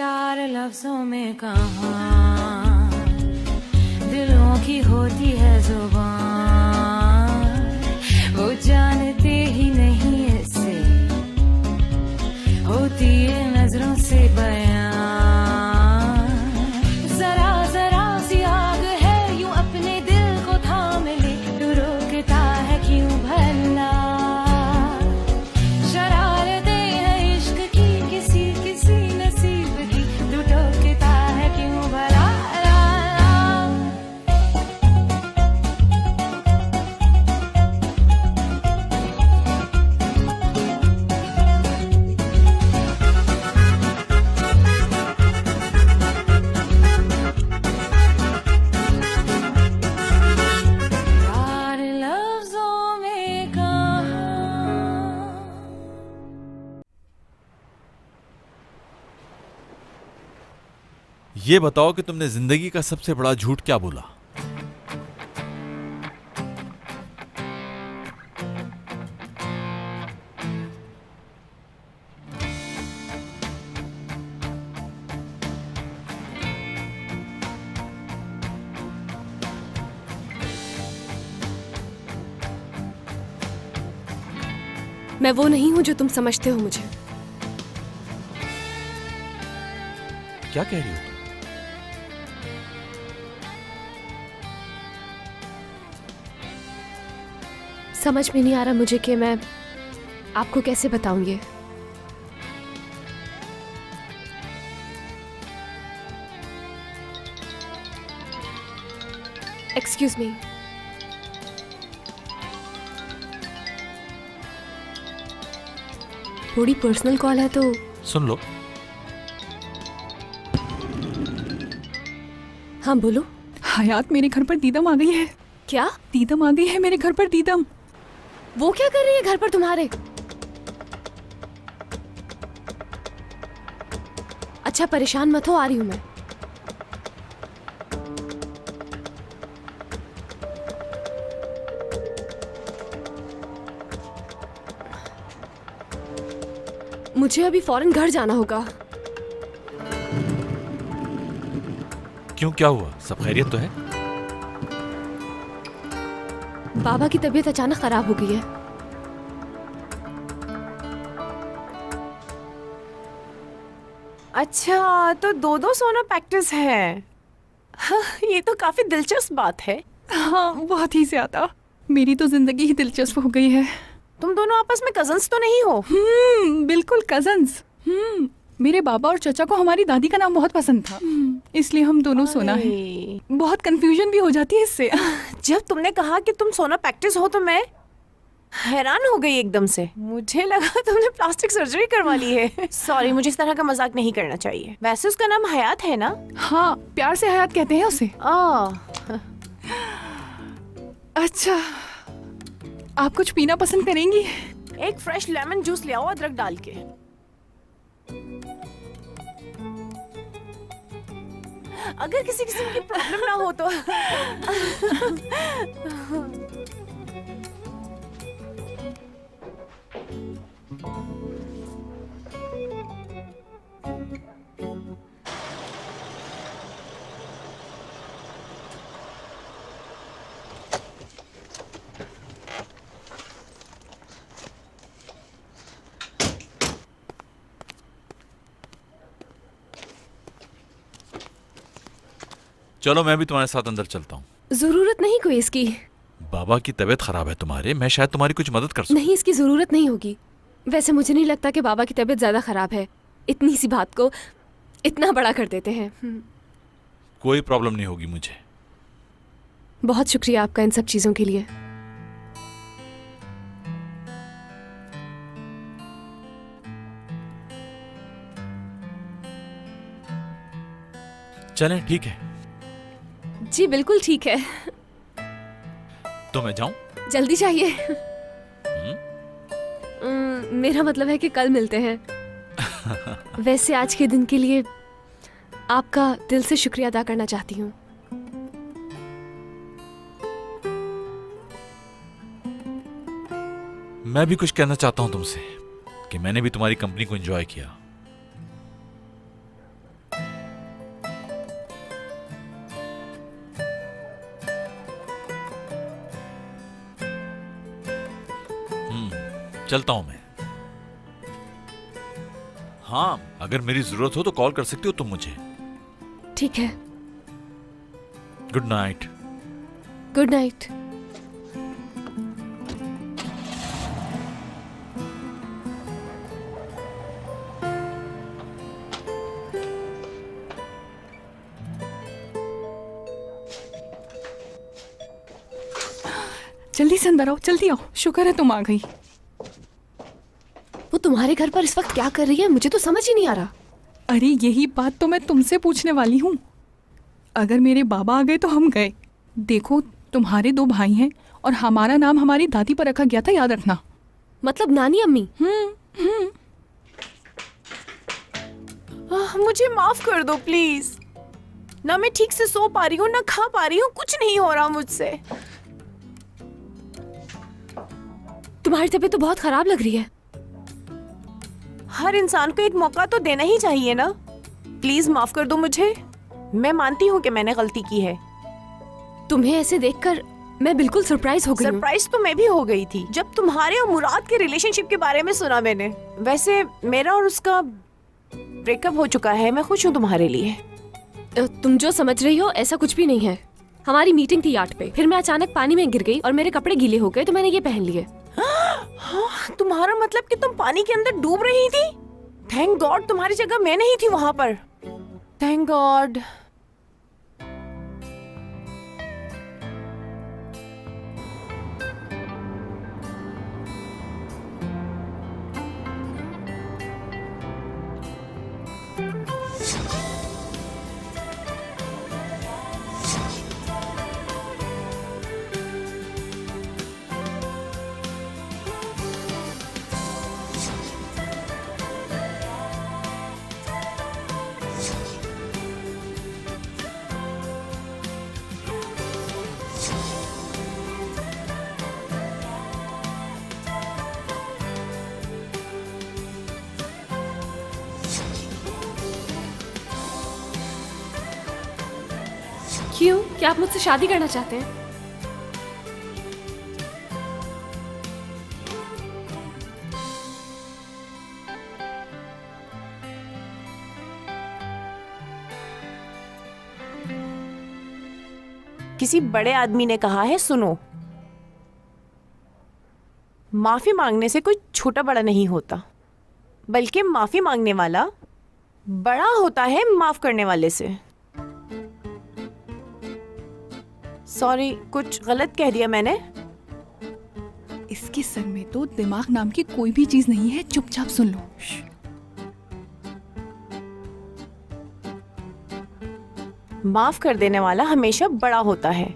यार लफ्जों में कहाँ दिलों की होती है जुबान, वो जानते ही नहीं इससे होती है नजरों से बयान। जरा जरा सी आग है यूं अपने दिल को थाम ले, तू रोकता है क्यों भला। शरारतें हैं इश्क की किसी किसी नसीब की, तू टोकता है क्यों भला। यार लफ्जों में कहाँ। ये बताओ कि तुमने जिंदगी का सबसे बड़ा झूठ क्या बोला? मैं वो नहीं हूं जो तुम समझते हो मुझे। क्या कह रही हो? समझ में नहीं आ रहा मुझे कि मैं आपको कैसे बताऊं ये। Excuse me. थोड़ी पर्सनल कॉल है तो सुन लो। हाँ बोलो। हयात, मेरे घर पर दीदम आ गई है। क्या? दीदम आ गई है मेरे घर पर, दीदम। वो क्या कर रही है घर पर तुम्हारे? अच्छा परेशान मत हो, आ रही हूं मैं। मुझे अभी फौरन घर जाना होगा। क्यों, क्या हुआ? सब खैरियत तो है? बाबा की तबीयत अचानक खराब हो गई है। अच्छा, तो दो दो सोनोपेक्टिस है। हाँ, ये तो काफी दिलचस्प बात है। हाँ, बहुत ही ज्यादा। मेरी तो जिंदगी ही दिलचस्प हो गई है। तुम दोनों आपस में कजन्स तो नहीं हो? बिल्कुल कजन्स। मेरे बाबा और चचा को हमारी दादी का नाम बहुत पसंद था, इसलिए हम दोनों सोना है। बहुत कंफ्यूजन भी हो जाती है इससे। जब तुमने कहा कि तुम सोनोपेक्टिस हो तो मैं हैरान हो गई एकदम से। मुझे लगा तुमने प्लास्टिक सर्जरी करवा ली है। सॉरी, मुझे इस तरह का मजाक नहीं करना चाहिए। वैसे उसका नाम हयात है ना? हाँ, प्यार से हयात कहते हैं उसे। अच्छा, आप कुछ पीना पसंद करेंगी? एक फ्रेश लेमन जूस ले आओ अदरक डाल के। अगर किसी किस्म की प्रॉब्लम ना हो तो। चलो मैं भी तुम्हारे साथ अंदर चलता हूँ। जरूरत नहीं कोई इसकी। बाबा की तबीयत खराब है तुम्हारे, मैं शायद तुम्हारी कुछ मदद कर सकूं। नहीं, इसकी जरूरत नहीं होगी। वैसे मुझे नहीं लगता कि बाबा की तबीयत ज्यादा खराब है। इतनी सी बात को इतना बड़ा कर देते हैं। कोई प्रॉब्लम नहीं होगी मुझे। बहुत शुक्रिया आपका इन सब चीजों के लिए। चलें, ठीक है। जी बिल्कुल ठीक है। तो मैं जाऊं? जल्दी चाहिए। मेरा मतलब है कि कल मिलते हैं। वैसे आज के दिन के लिए आपका दिल से शुक्रिया अदा करना चाहती हूँ। मैं भी कुछ कहना चाहता हूं तुमसे कि मैंने भी तुम्हारी कंपनी को एंजॉय किया। चलता हूं मैं। हाँ, अगर मेरी जरूरत हो तो कॉल कर सकती हो तुम मुझे। ठीक है, गुड नाइट। Good night. जल्दी से अंदर आओ, जल्दी आओ। शुक्र है तुम आ गई। वो तुम्हारे घर पर इस वक्त क्या कर रही है, मुझे तो समझ ही नहीं आ रहा। अरे यही बात तो मैं तुमसे पूछने वाली हूँ। अगर मेरे बाबा आ गए तो हम गए। देखो, तुम्हारे 2 भाई हैं और हमारा नाम हमारी दादी पर रखा गया था, याद रखना। मतलब नानी अम्मी? मुझे माफ कर दो प्लीज। ना मैं ठीक से सो पा रही हूँ, ना खा पा रही हूँ, कुछ नहीं हो रहा मुझसे। तुम्हारी तबीयत तो बहुत खराब लग रही है। हर इंसान को एक मौका तो देना ही चाहिए ना। प्लीज माफ कर दो मुझे। मैं मानती हूँ कि मैंने गलती की है। तुम्हें ऐसे देखकर मैं बिल्कुल सरप्राइज हो गई हूँ। सरप्राइज तो मैं भी हो गई थी जब तुम्हारे और मुराद के रिलेशनशिप के बारे में सुना मैंने। वैसे मेरा और उसका ब्रेकअप हो चुका है। मैं खुश हूँ तुम्हारे लिए। तुम जो समझ रही हो ऐसा कुछ भी नहीं है। हमारी मीटिंग थी यार्ड पे, फिर मैं अचानक पानी में गिर गई और मेरे कपड़े गीले हो गए तो मैंने ये पहन लिए। तुम्हारा मतलब कि तुम पानी के अंदर डूब रही थी? थैंक गॉड तुम्हारी जगह मैं नहीं थी वहां पर। Thank God. क्यों? क्या आप मुझसे शादी करना चाहते हैं? किसी बड़े आदमी ने कहा है, सुनो, माफी मांगने से कोई छोटा बड़ा नहीं होता, बल्कि माफी मांगने वाला बड़ा होता है माफ करने वाले से। सॉरी, कुछ गलत कह दिया मैंने? इसके सर में तो दिमाग नाम की कोई भी चीज नहीं है। चुपचाप सुन लो। माफ कर देने वाला हमेशा बड़ा होता है,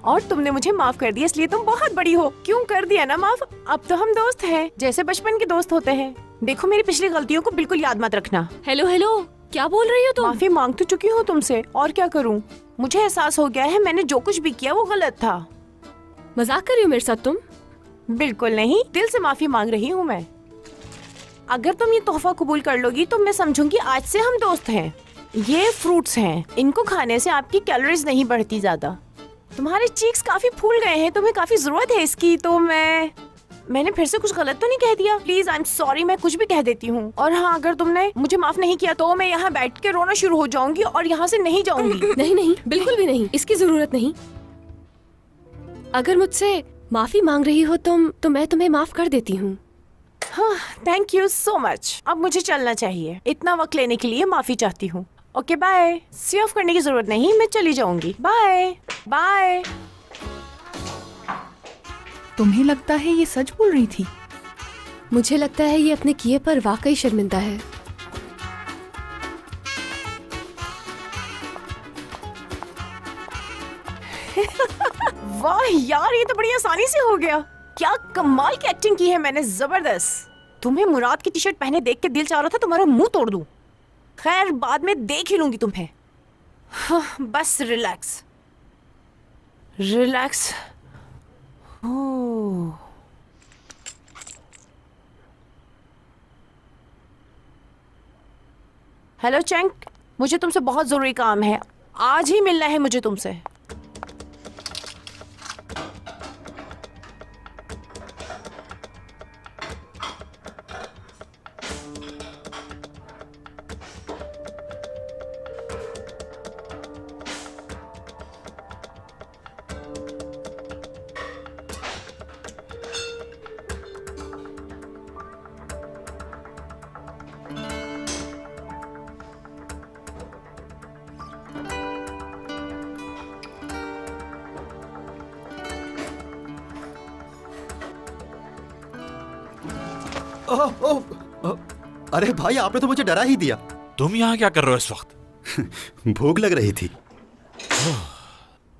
और तुमने मुझे माफ कर दिया इसलिए तुम बहुत बड़ी हो। क्यों कर दिया ना माफ। अब तो हम दोस्त हैं, जैसे बचपन के दोस्त होते हैं। देखो, मेरी पिछली गलतियों को बिल्कुल याद मत रखना। हेलो हेलो, क्या बोल रही हो तुम? माफी मांग तो चुकी हूँ तुमसे, और क्या करूँ। मुझे एहसास हो गया है मैंने जो कुछ भी किया वो गलत था। मजाक कर रही हो मेरे साथ तुम? बिल्कुल नहीं, दिल से माफी मांग रही हूँ मैं। अगर तुम ये तोहफा कबूल कर लोगी तो मैं समझूंगी आज से हम दोस्त हैं। ये फ्रूट्स हैं, इनको खाने से आपकी कैलोरीज नहीं बढ़ती ज्यादा। तुम्हारे चीक्स काफी फूल गए हैं, तुम्हें काफी जरूरत है इसकी। तो मैंने फिर से कुछ गलत तो नहीं कह दिया? प्लीज, आई एम सॉरी, मैं कुछ भी कह देती हूँ। और हाँ, अगर तुमने मुझे माफ नहीं किया तो मैं यहाँ बैठ के रोना शुरू हो जाऊंगी और यहाँ से नहीं जाऊंगी। नहीं नहीं, बिल्कुल भी नहीं, इसकी जरूरत नहीं। अगर मुझसे माफी मांग रही हो तुम तो मैं तुम्हें माफ कर देती हूँ। हाँ, थैंक यू सो मच। अब मुझे चलना चाहिए। इतना वक्त लेने के लिए माफी चाहती हूँ। Okay bye. सी ऑफ करने की जरूरत नहीं, मैं चली जाऊंगी। Bye bye. तुम्हें लगता है ये सच बोल रही थी? मुझे लगता है ये अपने किए पर वाकई शर्मिंदा है। वाह यार, ये तो बड़ी आसानी से हो गया। क्या कमाल की एक्टिंग की है मैंने, जबरदस्त। तुम्हें मुराद की टी शर्ट पहने देख के दिल चाह रहा था तुम्हारा मुंह तोड़ दूं। खैर, बाद में देख ही लूंगी तुम्हें। हाँ, बस रिलैक्स रिलैक्स। ओह, हेलो चैंक, मुझे तुमसे बहुत जरूरी काम है। आज ही मिलना है मुझे तुमसे। ओह ओह ओह, अरे भाई आपने तो मुझे डरा ही दिया। तुम यहाँ क्या कर रहे हो इस वक्त? भूख लग रही थी।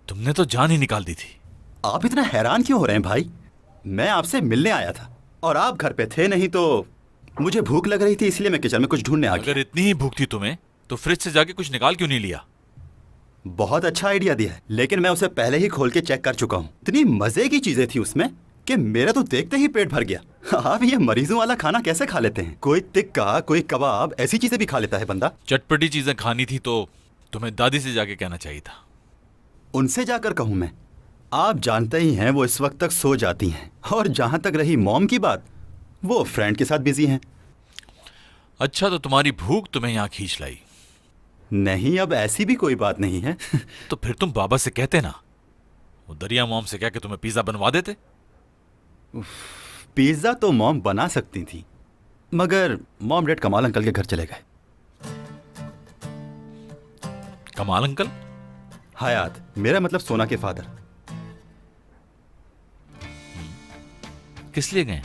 तुमने तो जान ही निकाल दी थी। आप इतना हैरान क्यों हो रहे हैं भाई? मैं आपसे मिलने आया था और आप घर पे थे नहीं, तो मुझे भूख लग रही थी इसलिए मैं किचन में कुछ ढूंढने आ गया। अगर इतनी ही भूख थी तुम्हें तो फ्रिज से जाके कुछ निकाल क्यों नहीं लिया? बहुत अच्छा आइडिया दिया है, लेकिन मैं उसे पहले ही खोल के चेक कर चुका हूँ। इतनी मजे की चीजें थी उसमें कि मेरा तो देखते ही पेट भर गया। आप ये मरीजों वाला खाना कैसे खा लेते हैं? कोई टिक्का, कोई कबाब, ऐसी चीजें भी खा लेता है बंदा। चटपटी चीजें खानी थी तो तुम्हें दादी से जाके कहना चाहिए था। उनसे जाकर कहूँ मैं? आप जानते ही हैं वो इस वक्त तक सो जाती हैं, और जहां तक रही मॉम की बात, वो फ्रेंड के साथ बिजी हैं। अच्छा, तो तुम्हारी भूख तुम्हें यहाँ खींच लाई। नहीं, अब ऐसी भी कोई बात नहीं है। तो फिर तुम बाबा से कहते ना, वो दरिया मॉम से कह के तुम्हें पिज्जा बनवा देते। पिज्जा तो मॉम बना सकती थी, मगर मॉम डैड कमाल अंकल के घर चले गए। कमाल अंकल? हयात, मेरा मतलब सोना के फादर। किस लिए गए?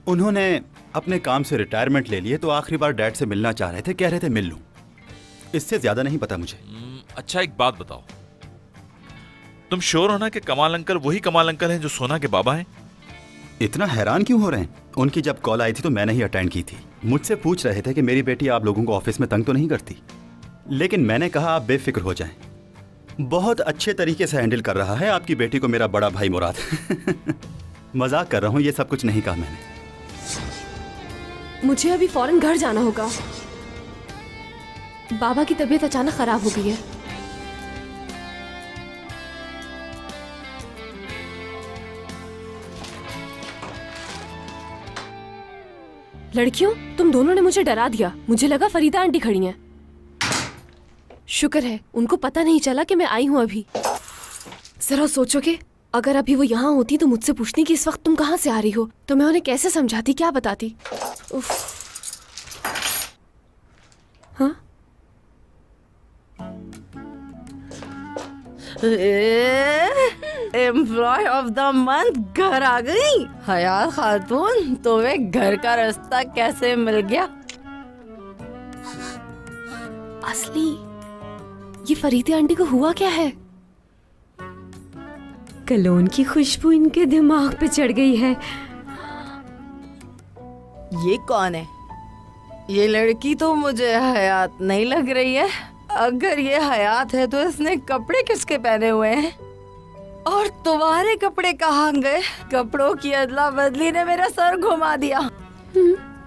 उन्होंने अपने काम से रिटायरमेंट ले लिए, तो आखिरी बार डैड से मिलना चाह रहे थे, कह रहे थे मिल लूं। इससे ज्यादा नहीं पता मुझे। अच्छा, एक बात बताओ, तुम श्योर हो ना कि कमाल अंकल वही कमाल अंकल हैं जो सोना के बाबा हैं? इतना हैरान क्यों हो रहे हैं? उनकी जब कॉल आई थी तो मैंने ही अटेंड की थी। मुझसे पूछ रहे थे कि मेरी बेटी आप लोगों को ऑफिस में तंग तो नहीं करती, लेकिन मैंने कहा आप बेफिक्र हो जाएं, बहुत अच्छे तरीके से हैंडल कर रहा है आपकी बेटी को मेरा बड़ा भाई मुराद। मजाक कर रहा हूँ, ये सब कुछ नहीं कहा मैंने। मुझे अभी फौरन घर जाना होगा। बाबा की तबीयत अचानक खराब हो गई है। लड़कियों, तुम दोनों ने मुझे डरा दिया। मुझे लगा फरीदा आंटी खड़ी हैं। शुक्र है उनको पता नहीं चला कि मैं आई हूं अभी। जरा सोचोगे, अगर अभी वो यहाँ होती तो मुझसे पूछती कि इस वक्त तुम कहाँ से आ रही हो, तो मैं उन्हें कैसे समझाती, क्या बताती। उफ। हाँ? एम्प्लॉय ऑफ द मंथ घर आ गई। हयात खातून, तुम्हें घर का रास्ता कैसे मिल गया? असली, ये फरीदा आंटी को हुआ क्या है? कलोन की खुशबू इनके दिमाग पे चढ़ गई है। ये कौन है? ये लड़की तो मुझे हयात नहीं लग रही है। अगर ये हयात है तो इसने कपड़े किसके पहने हुए हैं? और तुम्हारे कपड़े कहाँ गए? कपड़ों की अदला बदली ने मेरा सर घुमा दिया।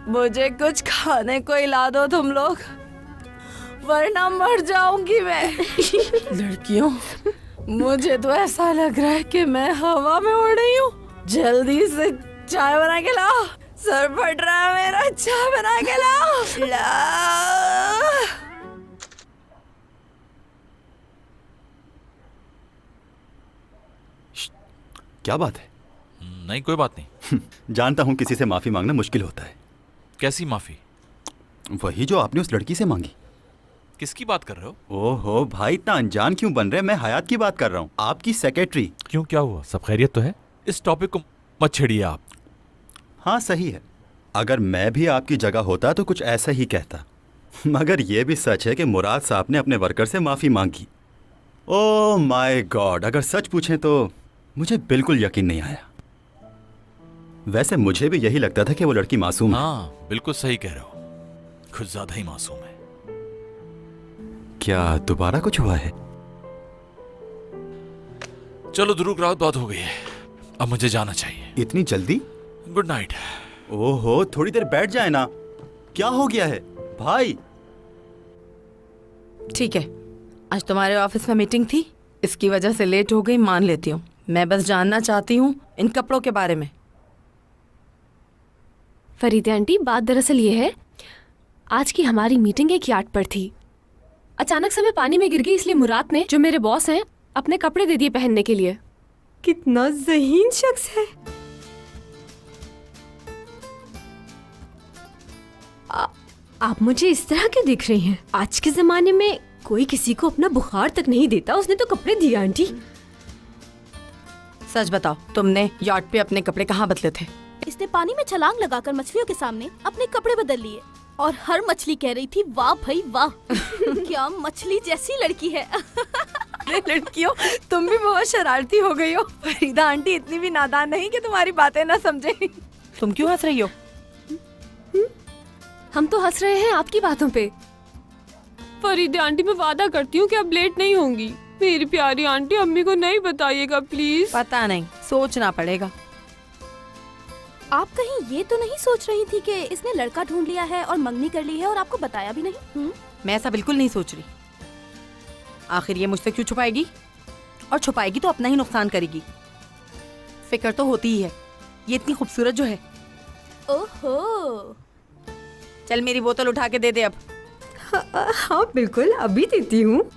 मुझे कुछ खाने को हिला दो तुम लोग, वरना मर जाऊंगी मैं। लड़कियों, मुझे तो ऐसा लग रहा है कि मैं हवा में उड़ रही हूँ। जल्दी से चाय बना के लाओ, सर फट रहा है मेरा। चाय बना के लाओ। क्या बात है? नहीं, कोई बात नहीं। जानता हूँ किसी से माफी मांगना मुश्किल होता है। कैसी माफी? वही जो आपने उस लड़की से मांगी। किसकी बात कर रहे हो? ओहो भाई, इतना अनजान क्यों बन रहे? मैं हयात की बात कर रहा हूँ, आपकी सेक्रेटरी। क्यों, क्या हुआ? सब खैरियत तो है? इस टॉपिक को मत छेड़िए आप। हाँ सही है, अगर मैं भी आपकी जगह होता तो कुछ ऐसा ही कहता, मगर ये भी सच है कि मुराद साहब ने अपने वर्कर से माफी मांगी। ओह माय गॉड, अगर सच पूछें तो मुझे बिल्कुल यकीन नहीं आया। वैसे मुझे भी यही लगता था कि वो लड़की मासूम है। हाँ, बिल्कुल सही कह रहे हो, कुछ ज्यादा ही मासूम है। क्या दोबारा कुछ हुआ है? चलो दुरुक, रात बात हो गई है, अब मुझे जाना चाहिए। इतनी जल्दी? Good night. ओहो, थोड़ी देर बैठ जाए ना। क्या हो गया है भाई? ठीक है, आज तुम्हारे ऑफिस में मीटिंग थी, इसकी वजह से लेट हो गई, मान लेती हूँ। मैं बस जानना चाहती हूँ इन कपड़ों के बारे में। फरीदा आंटी, बात दरअसल ये है, आज की हमारी मीटिंग एक यार्ड पर थी। अचानक से मैं पानी में गिर गई, इसलिए मुराद ने, जो मेरे बॉस हैं, अपने कपड़े दे दिए पहनने के लिए। कितना ज़हीन शख्स है। आप मुझे इस तरह क्यों देख रही हैं? आज के जमाने में कोई किसी को अपना बुखार तक नहीं देता, उसने तो कपड़े दिए आंटी। सच बताओ, तुमने यार्ड पे अपने कपड़े कहाँ बदले थे? इसने पानी में छलांग लगाकर मछलियों के सामने अपने कपड़े बदल लिए और हर मछली कह रही थी वाह भाई वाह क्या मछली जैसी लड़की है। लड़कियों, तुम भी बहुत शरारती हो गई हो। फरीदा आंटी इतनी भी नादान नहीं कि तुम्हारी बातें ना समझे। तुम क्यों हंस रही हो? हम तो हंस रहे हैं आपकी बातों पे। फरीदा आंटी, मैं वादा करती हूँ कि अब लेट नहीं होंगी। मेरी प्यारी आंटी, अम्मी को नहीं बताइएगा प्लीज। पता नहीं, सोचना पड़ेगा। आप कहीं ये तो नहीं सोच रही थी कि इसने लड़का ढूंढ लिया है और मंगनी कर ली है और आपको बताया भी नहीं? मैं ऐसा बिल्कुल नहीं सोच रही। आखिर ये मुझसे क्यों छुपाएगी? और छुपाएगी तो अपना ही नुकसान करेगी। फिक्र तो होती ही है, ये इतनी खूबसूरत जो है। ओहो, चल मेरी बोतल उठा के दे दे अब। हाँ बिल्कुल, अभी देती हूँ।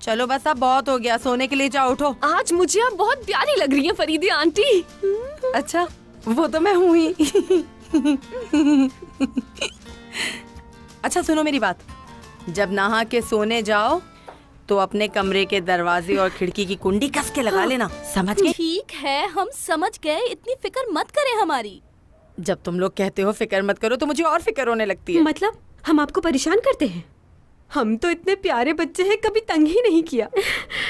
चलो बस अब बहुत हो गया, सोने के लिए जाओ, उठो। आज मुझे आप बहुत प्यारी लग रही हैं फरीदा आंटी। अच्छा, वो तो मैं हूँ ही। अच्छा सुनो मेरी बात, जब नहा के सोने जाओ तो अपने कमरे के दरवाजे और खिड़की की कुंडी कस के लगा लेना, समझ गए? ठीक है, हम समझ गए, इतनी फिक्र मत करें हमारी। जब तुम लोग कहते हो फिक्र मत करो तो मुझे और फिक्र होने लगती है। मतलब हम आपको परेशान करते हैं? हम तो इतने प्यारे बच्चे हैं, कभी तंग ही नहीं किया।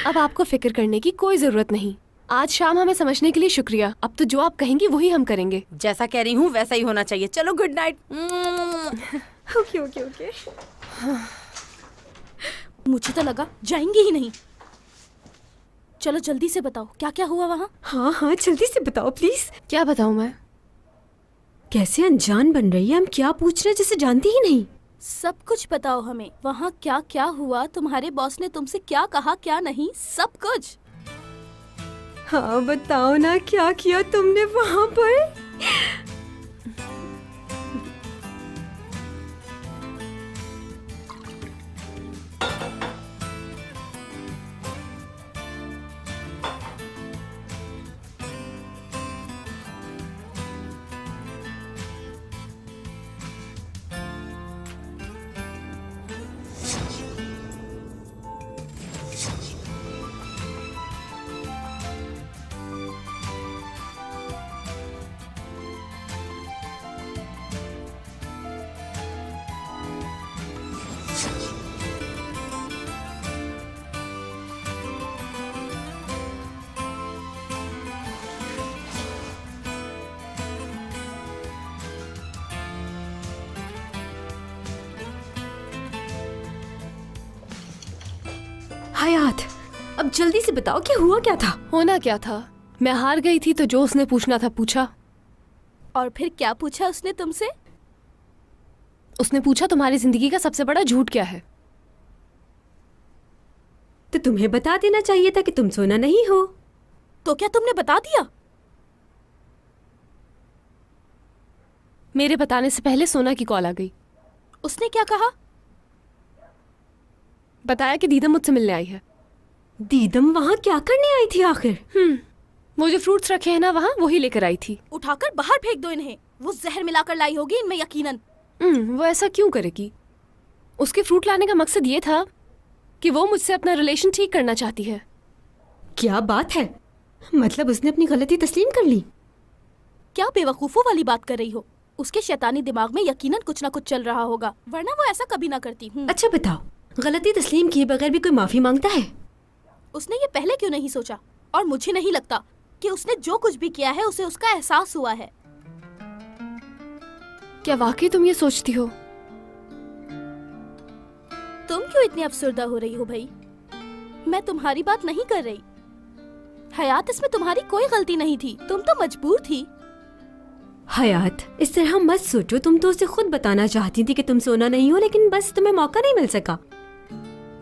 अब आपको फिक्र करने की कोई जरूरत नहीं। आज शाम हमें समझने के लिए शुक्रिया। अब तो जो आप कहेंगी वही हम करेंगे। जैसा कह रही हूँ वैसा ही होना चाहिए। चलो good night. Okay okay okay. मुझे तो लगा जाएंगी ही नहीं। चलो जल्दी से बताओ क्या क्या हुआ वहाँ। हाँ हाँ जल्दी से बताओ प्लीज। क्या बताऊँ मैं? कैसे अनजान बन रही है? हम क्या पूछ रहे हैं जिसे जानती ही नहीं? सब कुछ बताओ हमें। वहाँ क्या क्या हुआ, तुम्हारे बॉस ने तुमसे क्या कहा क्या नहीं, सब कुछ। हाँ बताओ ना, क्या किया तुमने वहाँ पर? हयात, अब जल्दी से बताओ कि हुआ क्या था? होना क्या था? मैं हार गई थी तो जो उसने पूछना था पूछा। और फिर क्या पूछा उसने तुमसे? उसने पूछा तुम्हारी जिंदगी का सबसे बड़ा झूठ क्या है। तो तुम्हें बता देना चाहिए था कि तुम सोना नहीं हो। तो क्या तुमने बता दिया? मेरे बताने से पहले सोना की कॉल आ गई। उसने क्या कहा? बताया कि दीदम मुझसे मिलने आई है। दीदम वहाँ क्या करने आई थी आखिर? वो जो फ्रूट्स रखे हैं ना वहाँ, वही लेकर आई थी। उठाकर बाहर फेंक दो इन्हें। वो जहर मिलाकर लाई होगी इनमें यकीनन। वो ऐसा क्यों करेगी? उसके फ्रूट लाने का मकसद ये था कि वो मुझसे अपना रिलेशन ठीक करना चाहती है। क्या बात है? मतलब उसने अपनी गलती तस्लीम कर ली? क्या बेवकूफों वाली बात कर रही हो? उसके शैतानी दिमाग में यकीनन कुछ ना कुछ चल रहा होगा, वरना वो ऐसा कभी ना करती। अच्छा बताओ, गलती तस्लीम किए बगैर भी कोई माफी मांगता है? उसने ये पहले क्यों नहीं सोचा? और मुझे नहीं लगता कि उसने जो कुछ भी किया है उसे उसका एहसास हुआ है। क्या वाकई तुम ये सोचती हो? तुम क्यों इतनी अफसरदा हो रही हो भाई? मैं तुम्हारी बात नहीं कर रही। हयात, इसमें तुम्हारी कोई गलती नहीं थी, तुम तो मजबूर थी। हयात, इस तरह मत सोचो। तुम तो उसे खुद बताना चाहती थी कि तुम सोना नहीं हो, लेकिन बस तुम्हें मौका नहीं मिल सका।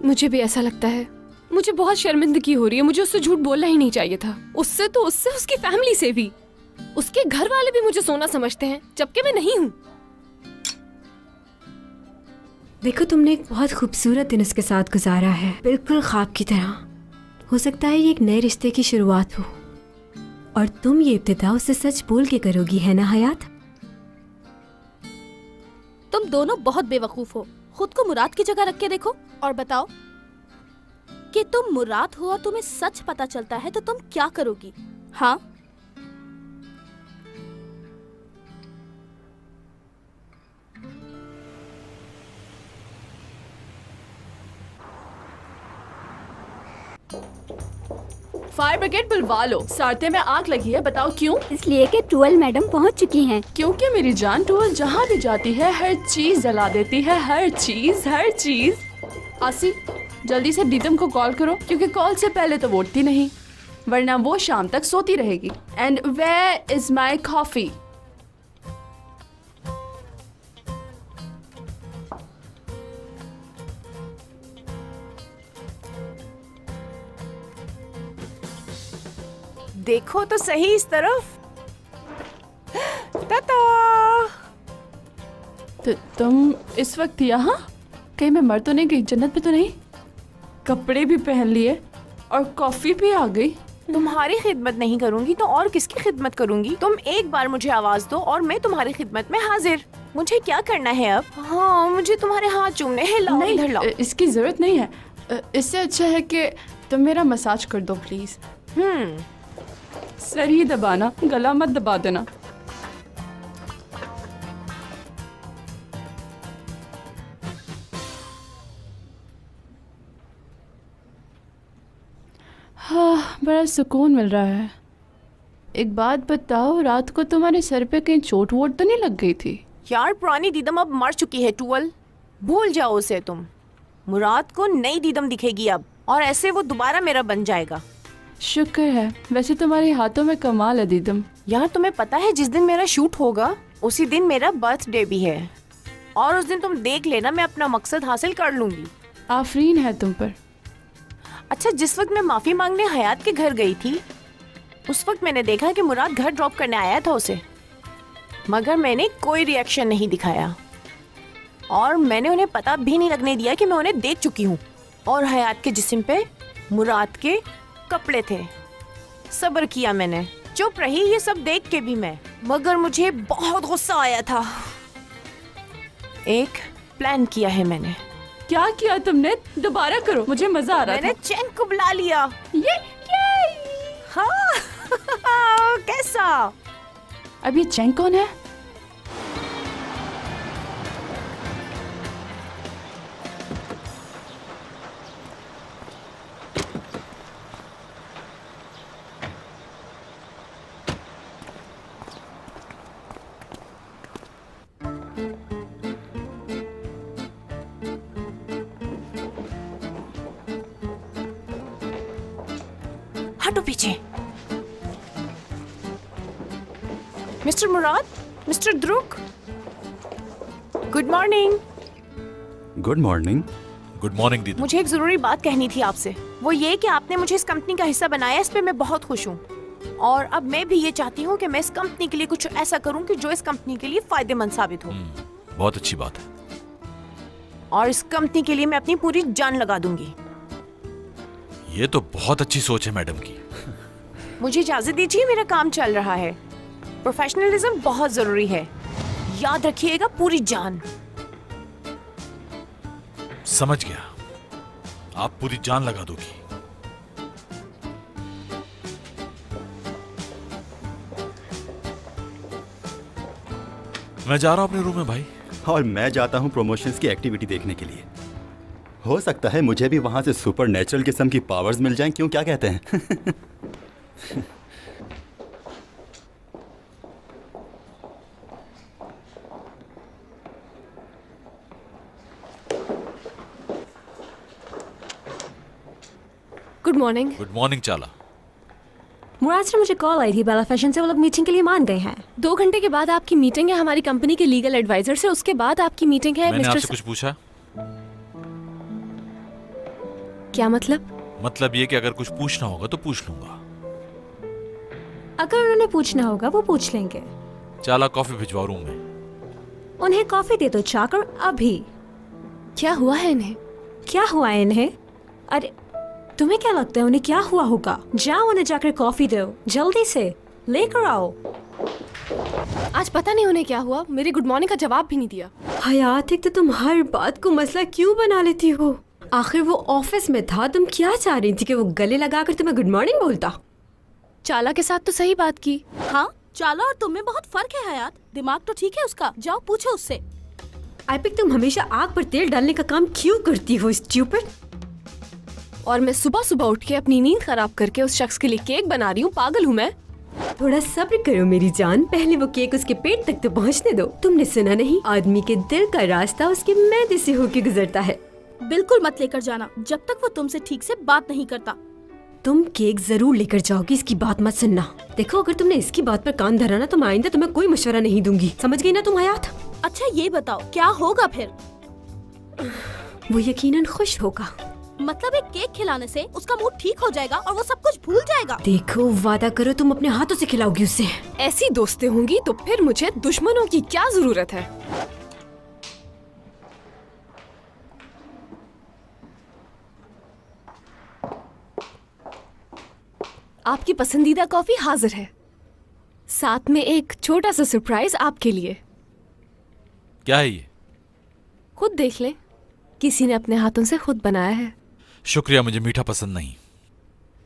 मुझे भी ऐसा लगता है। मुझे बहुत शर्मिंदगी हो रही है। मुझे उससे झूठ बोलना ही नहीं चाहिए था। उससे तो उससे, उसकी फैमिली से भी। उसके घर वाले भी मुझे सोना समझते हैं, जबकि मैं नहीं हूँ। देखो, तुमने एक बहुत खूबसूरत दिन उसके साथ गुजारा है, बिल्कुल ख्वाब की तरह। हो सकता है ये एक नए रिश्ते की शुरुआत हो, और तुम ये इब्तिदा उससे सच बोल के करोगी, है ना हयात? तुम दोनों बहुत बेवकूफ हो। खुद को मुराद की जगह रख के देखो और बताओ कि तुम मुराद हो और तुम्हें सच पता चलता है तो तुम क्या करोगी? हाँ, फायर ब्रिगेड बुलवा लो, सारते में आग लगी है। बताओ क्यों? इसलिए कि टूअल मैडम पहुंच चुकी हैं। क्योंकि मेरी जान टूअल जहाँ भी जाती है हर चीज जला देती है, हर चीज। आसी, जल्दी से दीदम को कॉल करो, क्योंकि कॉल से पहले तो वो उठती नहीं, वरना वो शाम तक सोती रहेगी। And where is my coffee? देखो तो सही इस तरफ। टाटा। तुम इस वक्त यहाँ? कहीं मैं मर तो नहीं गई? जन्नत में तो नहीं? कपड़े भी पहन लिए और कॉफी भी आ गई। तुम्हारी खिदमत नहीं करूंगी तो और किसकी खिदमत करूंगी? तुम एक बार मुझे आवाज दो और मैं तुम्हारी खिदमत में हाजिर। मुझे क्या करना है अब? हाँ, मुझे तुम्हारे हाथ चूमने हैं। लाओ, नहीं, इधर लाओ। इसकी जरूरत नहीं है। इससे अच्छा है कि तुम मेरा मसाज कर दो प्लीज। सर ही दबाना, गला मत दबा देना। हाँ, बड़ा सुकून मिल रहा है। एक बात बताओ, रात को तुम्हारे सर पे कहीं चोट वोट तो नहीं लग गई थी? यार, पुरानी दीदम अब मर चुकी है टूअल, भूल जाओ उसे तुम। मुराद को नई दीदम दिखेगी अब, और ऐसे वो दोबारा मेरा बन जाएगा। शुक्र है, वैसे तुम्हारे हाथों में कमाल है दीदम। यार, तुम्हें पता है जिस दिन मेरा शूट होगा उसी दिन मेरा बर्थडे भी है, और उस दिन तुम देख लेना मैं अपना मकसद हासिल कर लूंगी। आफरीन है तुम पर। अच्छा, जिस वक्त मैं माफी मांगने हयात के घर गई थी उस वक्त मैंने देखा कि मुराद घर ड्रॉप करने आया था उसे, मगर मैंने कोई रिएक्शन नहीं दिखाया और मैंने उन्हें पता भी नहीं लगने दिया कि मैं उन्हें देख चुकी हूँ। और हयात के जिस्म पे मुराद के कपड़े थे। सब्र किया मैंने, चुप रही ये सब देख के भी मैं, मगर मुझे बहुत गुस्सा आया था। एक प्लान किया है मैंने। क्या किया तुमने? दोबारा करो, मुझे मजा आ रहा मैंने था। चैन को बुला लिया। ये हाँ कैसा? अब ये चैन कौन है? हटो पीछे। मिस्टर मुराद, मिस्टर द्रुक, good morning. Good morning. Good morning दीदी। मुझे एक जरूरी बात कहनी थी आपसे। वो ये कि आपने मुझे इस कंपनी का हिस्सा बनाया, इस पे मैं बहुत खुश हूँ। और अब मैं भी ये चाहती हूँ कि मैं इस कंपनी के लिए कुछ ऐसा करूँ कि जो इस कंपनी के लिए फायदेमंद साबित हो। बहुत अच्छी बात है। और इस कंपनी के लिए मैं अपनी पूरी जान लगा दूंगी। ये तो बहुत अच्छी सोच है मैडम की। मुझे इजाजत दीजिए, मेरा काम चल रहा है। प्रोफेशनलिज्म बहुत जरूरी है, याद रखिएगा, पूरी जान। समझ गया, आप पूरी जान लगा दोगी। मैं जा रहा हूं अपने रूम में भाई। और मैं जाता हूँ प्रमोशंस की एक्टिविटी देखने के लिए। हो सकता है मुझे भी वहां से सुपर नेचुरल किस्म की पावर्स मिल जाएं, क्यों, क्या कहते हैं? Good morning. गुड मॉर्निंग चाला। मुराद से मुझे कॉल आई थी बेला फैशन से, वो लोग मीटिंग के लिए मान गए हैं। 2 घंटे के बाद आपकी मीटिंग है हमारी कंपनी के लीगल एडवाइजर से, उसके बाद आपकी मीटिंग है मैंने आपसे मिस्टर। कुछ पूछा? क्या मतलब? मतलब ये कि अगर कुछ पूछना होगा तो पूछ लूंगा। अगर उन्होंने पूछना होगा वो पूछ लेंगे। चाला कॉफी भिजवा रूम में। उन्हें कॉफी दे दो चाकर अभी। क्या हुआ है इन्हें? क्या हुआ है इन्हें? अरे तुम्हें क्या लगता है उन्हें क्या हुआ होगा? जाओ उन्हें जाकर कॉफी दो, जल्दी से लेकर आओ। आज पता नहीं उन्हें क्या हुआ, मेरी गुड मॉर्निंग का जवाब भी नहीं दिया। हयात, एक तो तुम हर बात को मसला क्यों बना लेती हो? आखिर वो ऑफिस में था, तुम क्या चाह रही थी कि वो गले लगाकर तुम्हें गुड मॉर्निंग बोलता? चाला के साथ तो सही बात की। हाँ, चाला और तुम में बहुत फर्क है हयात। दिमाग तो ठीक है उसका, जाओ पूछो उससे। आईपिक, तुम हमेशा आग पर तेल डालने का काम क्यों करती हो स्टूपिड? और मैं सुबह सुबह उठ के अपनी नींद खराब करके उस शख्स के लिए केक बना रही हूँ। पागल हूँ मैं? थोड़ा सब्र करो मेरी जान, पहले वो केक उसके पेट तक तो पहुंचने दो। तुमने सुना नहीं, आदमी के दिल का रास्ता उसके मैदे से होके गुजरता है। बिल्कुल मत लेकर जाना जब तक वो तुमसे ठीक से बात नहीं करता। तुम केक जरूर लेकर जाओगी, इसकी बात मत सुनना। देखो, अगर तुमने इसकी बात पर कान धरा ना तो मैं आइंदा तुम्हें कोई मशवरा नहीं दूंगी, समझ गई ना तुम हयात? अच्छा ये बताओ क्या होगा फिर? वो यकीनन खुश होगा। मतलब एक केक खिलाने से उसका मूड ठीक हो जाएगा और वो सब कुछ भूल जाएगा? देखो, वादा करो तुम अपने हाथों से खिलाओगी उसे। ऐसी दोस्तें होंगी तो फिर मुझे दुश्मनों की क्या जरूरत है? आपकी पसंदीदा कॉफी हाजिर है, साथ में एक छोटा सा सरप्राइज आपके लिए। क्या है ये? खुद देख ले, किसी ने अपने हाथों से खुद बनाया है। शुक्रिया, मुझे मीठा पसंद नहीं।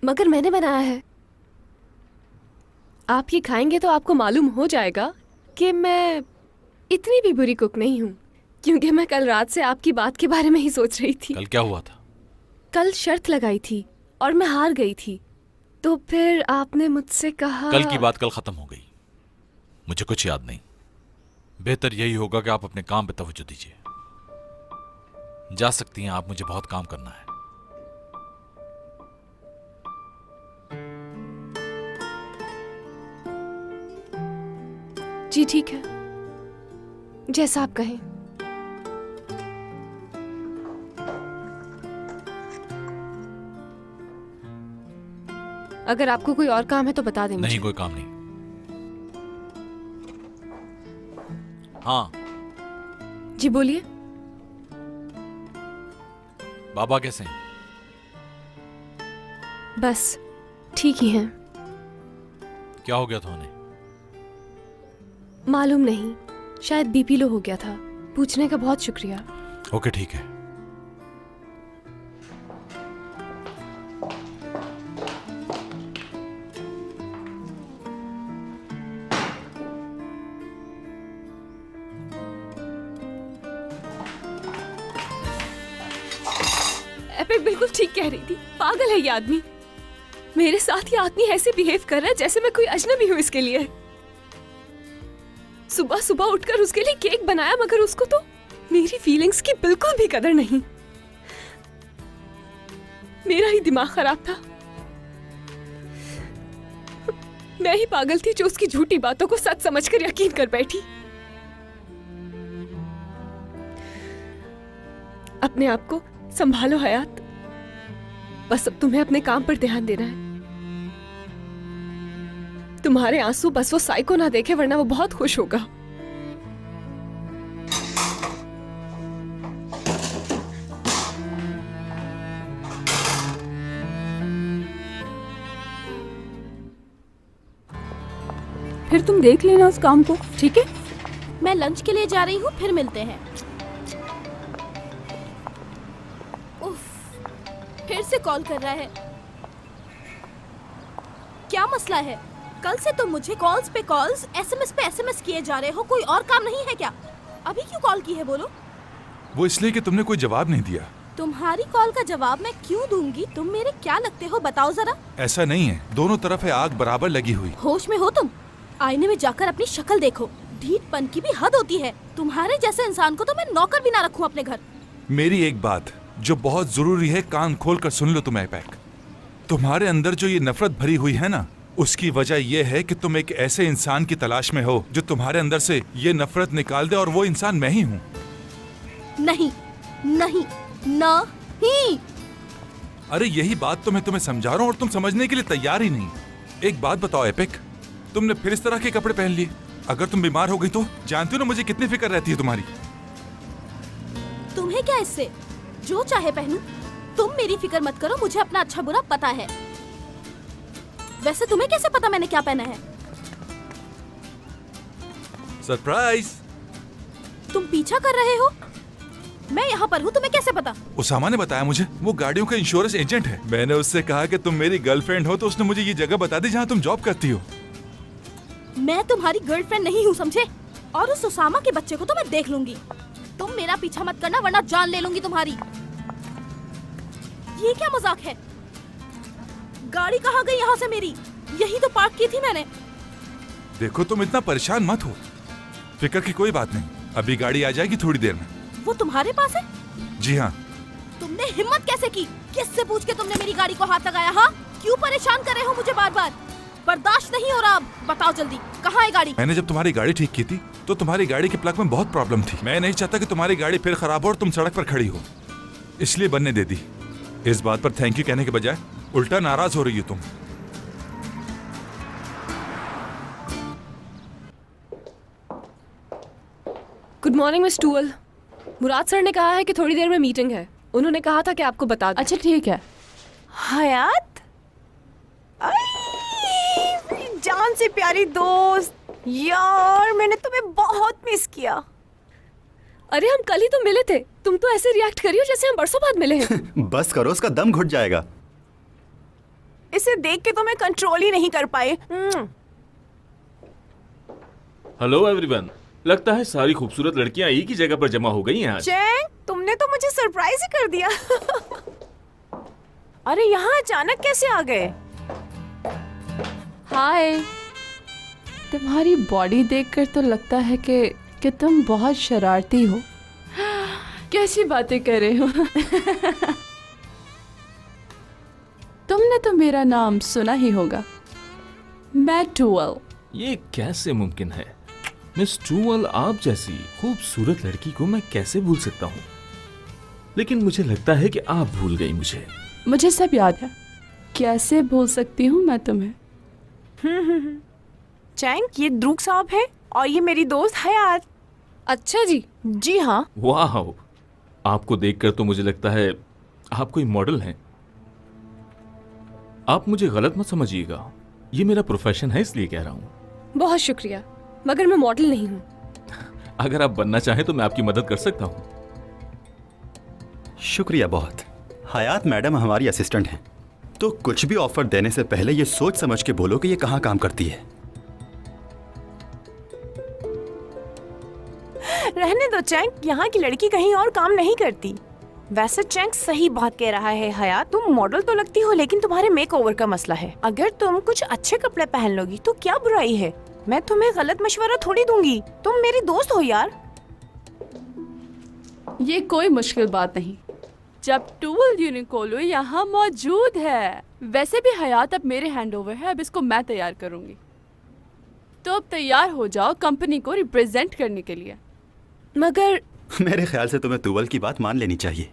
मगर मैंने बनाया है। आप ये खाएंगे तो आपको मालूम हो जाएगा कि मैं इतनी भी बुरी कुक नहीं हूँ, क्योंकि मैं कल रात से आपकी बात के बारे में ही सोच रही थी। कल क्या हुआ था? कल शर्त लगाई थी और मैं हार गई थी, तो फिर आपने मुझसे कहा। कल की बात कल खत्म हो गई, मुझे कुछ याद नहीं। बेहतर यही होगा कि आप अपने काम पे तवज्जो दीजिए। जा सकती हैं आप, मुझे बहुत काम करना है। जी ठीक है, जैसा आप कहें। अगर आपको कोई और काम है तो बता दें मुझे। नहीं, कोई काम नहीं। हाँ जी बोलिए। बाबा कैसे हैं? बस ठीक ही हैं। क्या हो गया था उन्हें? मालूम नहीं, शायद बीपी लो हो गया था। पूछने का बहुत शुक्रिया। ओके ठीक है। एपिक बिल्कुल ठीक कह रही थी, पागल है ये आदमी। मेरे साथ ये आदमी ऐसे बिहेव कर रहा है जैसे मैं कोई अजनबी हूँ इसके लिए। सुबह सुबह उठकर उसके लिए केक बनाया, मगर उसको तो मेरी फीलिंग्स की बिल्कुल भी कदर नहीं। मेरा ही दिमाग खराब था। मैं ही पागल थी जो उसकी झूठी बातों को सच समझकर यकीन कर बैठी। अपने आप को संभालो हयात, बस अब तुम्हें अपने काम पर ध्यान देना है। तुम्हारे आंसू बस वो साइको ना देखे, वरना वो बहुत खुश होगा। फिर तुम देख लेना उस काम को, ठीक है? मैं लंच के लिए जा रही हूँ, फिर मिलते हैं। उफ, फिर से कॉल कर रहा है। क्या मसला है? कल से तुम मुझे कॉल्स पे कॉल्स, एसएमएस पे एसएमएस किए जा रहे हो। कोई और काम नहीं है क्या? अभी क्यों कॉल की है बोलो? वो इसलिए कि तुमने कोई जवाब नहीं दिया। तुम्हारी कॉल का जवाब मैं क्यों दूंगी? तुम मेरे क्या लगते हो बताओ जरा। ऐसा नहीं है, दोनों तरफ है आग बराबर लगी हुई। होश में हो तुम? आईने में जाकर अपनी शक्ल देखो। ढीठपन की भी हद होती है। तुम्हारे जैसे इंसान को तो मैं नौकर भी ना रखूं अपने घर। मेरी एक बात जो बहुत जरूरी है, कान खोल कर सुन लो तुम ऐपैक। तुम्हारे अंदर जो ये नफरत भरी हुई है ना, उसकी वजह यह है कि तुम एक ऐसे इंसान की तलाश में हो जो तुम्हारे अंदर से ये नफरत निकाल दे, और वो इंसान मैं ही हूँ। नहीं नहीं नहीं। अरे यही बात तो मैं तुम्हें समझा रहा हूँ और तुम समझने के लिए तैयार ही नहीं। एक बात बताओ एपिक, तुमने फिर इस तरह के कपड़े पहन लिए। अगर तुम बीमार हो गई तो जानती हो ना मुझे कितनी फिक्र रहती है तुम्हारी। तुम्हें क्या इससे? जो चाहे पहनूं। तुम मेरी फिक्र मत करो, मुझे अपना अच्छा बुरा पता है। वैसे तुम्हें कैसे पता मैंने क्या पहना है? सरप्राइज। तुम पीछा कर रहे हो? मैं यहाँ पर हूँ, तुम्हें कैसे पता? उसामा ने बताया मुझे, वो गाड़ियों का इंश्योरेंस एजेंट है। मैंने उससे कहा कि तुम मेरी गर्लफ्रेंड हो, तो उसने मुझे ये जगह बता दी जहाँ तुम जॉब करती हो। मैं तुम्हारी गर्लफ्रेंड नहीं हूँ, समझे? और उस उसामा के बच्चे को तो मैं देख लूंगी। तुम मेरा पीछा मत करना, वरना जान ले लूंगी तुम्हारी। ये क्या मजाक है? गाड़ी कहाँ गई यहाँ से मेरी? यही तो पार्क की थी मैंने। देखो तुम इतना परेशान मत हो, फिक्र की कोई बात नहीं, अभी गाड़ी आ जाएगी थोड़ी देर में। वो तुम्हारे पास है? जी हाँ। तुमने हिम्मत कैसे की? किससे पूछ के तुमने मेरी गाड़ी को हाथ लगाया? हाँ, क्यों परेशान कर रहे हो मुझे बार बार? बर्दाश्त नहीं हो रहा अब। बताओ जल्दी, कहाँ है गाड़ी? मैंने जब तुम्हारी गाड़ी ठीक की थी तो तुम्हारी गाड़ी के प्लग में बहुत प्रॉब्लम थी। मैं नहीं चाहता कि तुम्हारी गाड़ी फिर खराब हो और तुम सड़क पर खड़ी हो, इसलिए बनने दे दी। इस बात पर थैंक यू कहने के बजाय उल्टा नाराज हो रही हो तुम। गुड मॉर्निंग मिस टूअल। मुराद सर ने कहा है कि थोड़ी देर में मीटिंग है। उन्होंने कहा था कि आपको बता दूं। अच्छा ठीक है। हयात, आई, मेरी जान से प्यारी दोस्त, यार मैंने तुम्हें बहुत मिस किया। अरे हम कल ही तो मिले थे, तुम तो ऐसे रिएक्ट करी हो जैसे हम बरसों बाद मिले हैं। बस करो, उसका दम घुट जाएगा। इसे देख के तो मैं कंट्रोल ही नहीं कर पाए। हेलो एवरीवन, लगता है सारी खूबसूरत लड़कियां एक ही जगह पर जमा हो गई हैं आज। चैंग, तुमने तो मुझे सरप्राइज ही कर दिया। अरे यहाँ अचानक कैसे आ गए? हाय। तुम्हारी बॉडी देखकर तो लगता है कि तुम बहुत शरारती हो। कैसी बातें कर रहे हो? तुमने तो मेरा नाम सुना ही होगा, मैं टूअल। ये कैसे मुमकिन है? मिस टूअल, आप जैसी खूबसूरत लड़की को मैं कैसे भूल सकता हूँ? लेकिन मुझे लगता है कि आप भूल गई मुझे। मुझे सब याद है, कैसे भूल सकती हूँ मैं तुम्हें? चैंग, ये द्रुक साहब है और ये मेरी दोस्त हयात। अच्छा जी। जी हाँ। वाह, आपको देखकर तो मुझे लगता है आप कोई मॉडल हैं। आप मुझे गलत मत समझिएगा, ये मेरा प्रोफेशन है इसलिए कह रहा हूँ। बहुत शुक्रिया, मगर मैं मॉडल नहीं हूँ। अगर आप बनना चाहें तो मैं आपकी मदद कर सकता हूँ। शुक्रिया बहुत। हयात मैडम हमारी असिस्टेंट हैं, तो कुछ भी ऑफर देने से पहले ये सोच समझ के बोलो कि ये कहाँ काम करती है। रहने दो चैंग, यहाँ की लड़की कहीं और काम नहीं करती। वैसे चैंग सही बात कह रहा है हयात, तुम मॉडल तो लगती हो लेकिन तुम्हारे मेकओवर का मसला है। अगर तुम कुछ अच्छे कपड़े पहन लोगी तो क्या बुराई है? मैं तुम्हें गलत मशवरा थोड़ी दूंगी, तुम मेरी दोस्त हो यार। ये कोई मुश्किल बात नहीं, जब टूअल यूनिकोलो यहाँ मौजूद है। वैसे भी हयात अब मेरे हैंडओवर है, अब इसको मैं तैयार करूंगी। तो अब तैयार हो जाओ कंपनी को रिप्रेजेंट करने के लिए। मगर मेरे ख्याल से तुम्हें तुवल की बात मान लेनी चाहिए।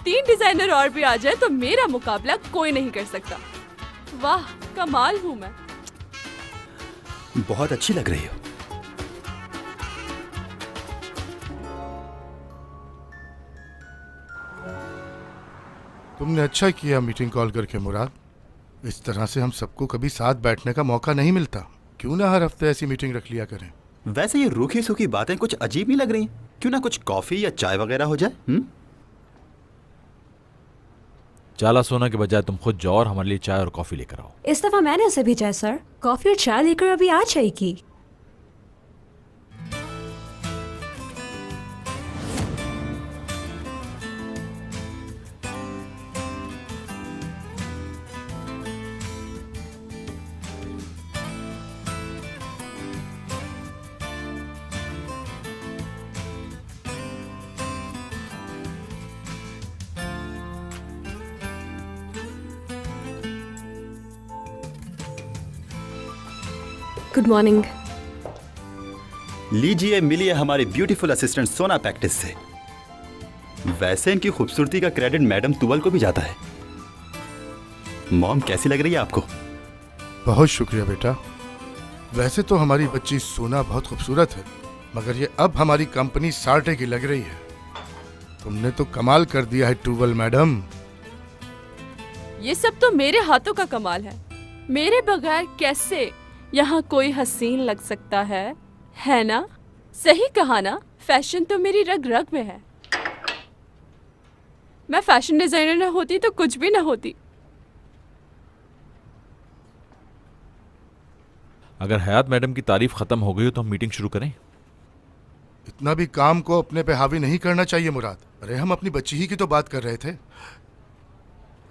तीन डिजाइनर और भी आ जाए तो मेरा मुकाबला कोई नहीं कर सकता। वाह, कमाल हूँ मैं। बहुत अच्छी लग रही हो। तुमने अच्छा किया मीटिंग कॉल करके मुराद। इस तरह से हम सबको कभी साथ बैठने का मौका नहीं मिलता। क्यों ना हर हफ्ते ऐसी मीटिंग रख लिया करें। वैसे ये रूखी सूखी बातें कुछ अजीब नहीं लग रही? क्यों ना कुछ कॉफी या चाय वगैरह हो जाए? चाला सोना के बजाय तुम खुद जाओ और हमारे लिए चाय और कॉफी लेकर आओ। इस दफा मैंने उसे भेजा है सर। कॉफी और चाय लेकर अभी आ जाएगी। Good morning. लीजिए, मिलिए हमारी ब्यूटीफुल असिस्टेंट सोना पैक्टिस से। वैसे इनकी खूबसूरती का क्रेडिट मैडम तुवल को भी जाता है। मॉम, कैसी लग रही है आपको? बहुत शुक्रिया बेटा। वैसे तो हमारी बच्ची सोना बहुत खूबसूरत है, मगर ये अब हमारी कंपनी सार्टे की लग रही है। तुमने तो कमाल कर दिया है टूवल मैडम। ये सब तो मेरे हाथों का कमाल है। मेरे बगैर कैसे यहाँ कोई हसीन लग सकता है ना? सही कहा ना, फैशन तो मेरी रग रग में है। मैं फैशन डिजाइनर ना होती तो कुछ भी ना होती। अगर हयात मैडम की तारीफ खत्म हो गई हो तो हम मीटिंग शुरू करें। इतना भी काम को अपने पे हावी नहीं करना चाहिए मुराद। अरे हम अपनी बच्ची ही की तो बात कर रहे थे।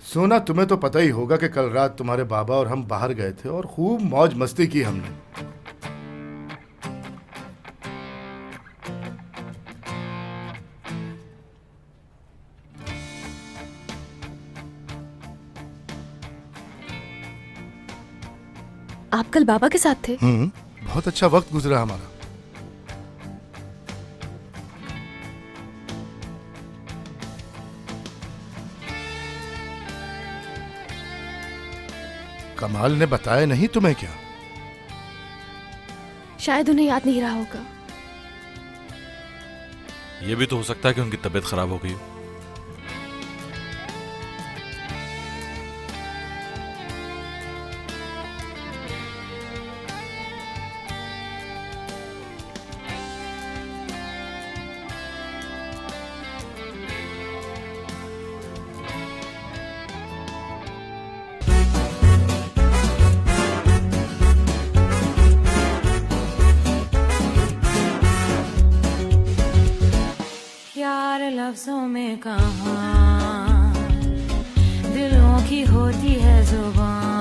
सोना, तुम्हें तो पता ही होगा कि कल रात तुम्हारे बाबा और हम बाहर गए थे और खूब मौज मस्ती की हमने। आप कल बाबा के साथ थे? बहुत अच्छा वक्त गुजरा हमारा। कमाल ने बताया नहीं तुम्हें क्या? शायद उन्हें याद नहीं रहा होगा। यह भी तो हो सकता है कि उनकी तबीयत खराब हो गई हो। प्यार लफ्जों में कहाँ, दिलों की होती है जुबान।